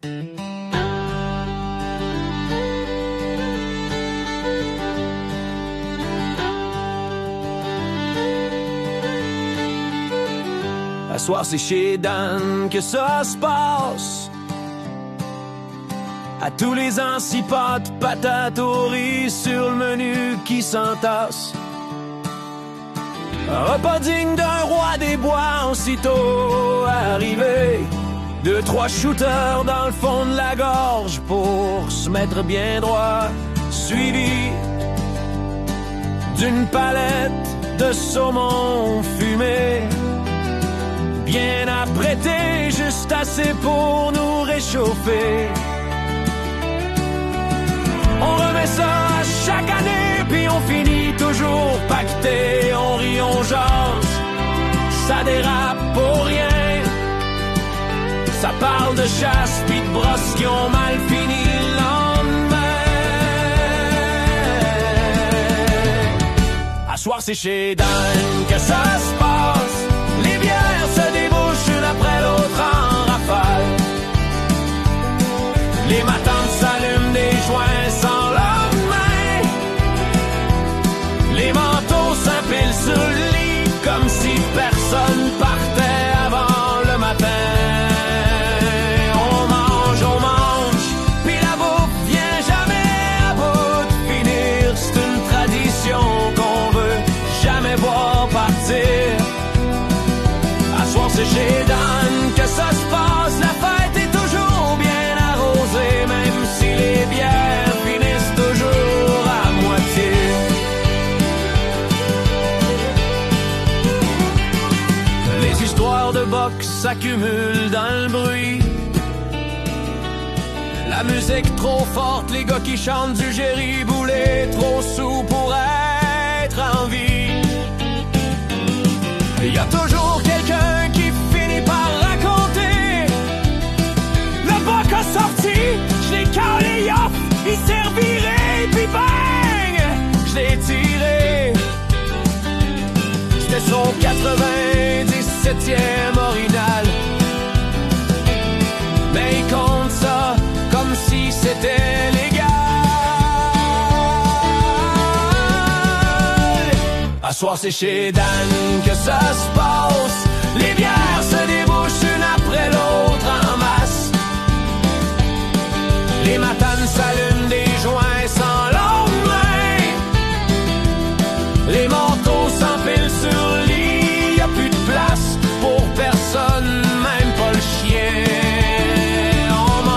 À soir c'est chez Dan que ça se passe. À tous les ans, 6 pâtes, patates au riz sur le menu qui s'entasse. Un repas digne d'un roi des bois, aussitôt arrivé. 2-3 shooters dans le fond de la gorge pour se mettre bien droit. Suivi d'une palette de saumon fumé. Bien apprêté, juste assez pour nous réchauffer. On remet ça à chaque année, puis on finit toujours pacté. On rit, on jase, ça dérape pour rien. Ça parle de chasse, puis de brosses qui ont mal fini le lendemain. À soir c'est chez Dan que ça se passe. Les bières se débouchent une après l'autre en rafale. Les matantes s'allument des joints sans lendemain. Les manteaux s'empilent sur le lit comme si personne partait avant le matin. On mange, puis la bouffe vient jamais à bout de finir. C'est une tradition qu'on veut jamais voir partir. À soir c'est chez Dan que ça se passe. La fête est toujours bien arrosée, même si les bières finissent toujours à moitié. Les histoires de boxe s'accumulent dans le bruit. La musique trop forte, les gars qui chantent du Jerry Boulet, trop sous pour être en vie. Il y a toujours quelqu'un qui finit par raconter. Le boc a sorti, je l'ai calé off, il s'est reviré, puis bang, je l'ai tiré. C'était son 97e original. Mais il compte ça comme si c'était légal. À soir c'est chez Dan que ça se passe. Les bières se débouchent une après l'autre en masse. Les matanes s'allument des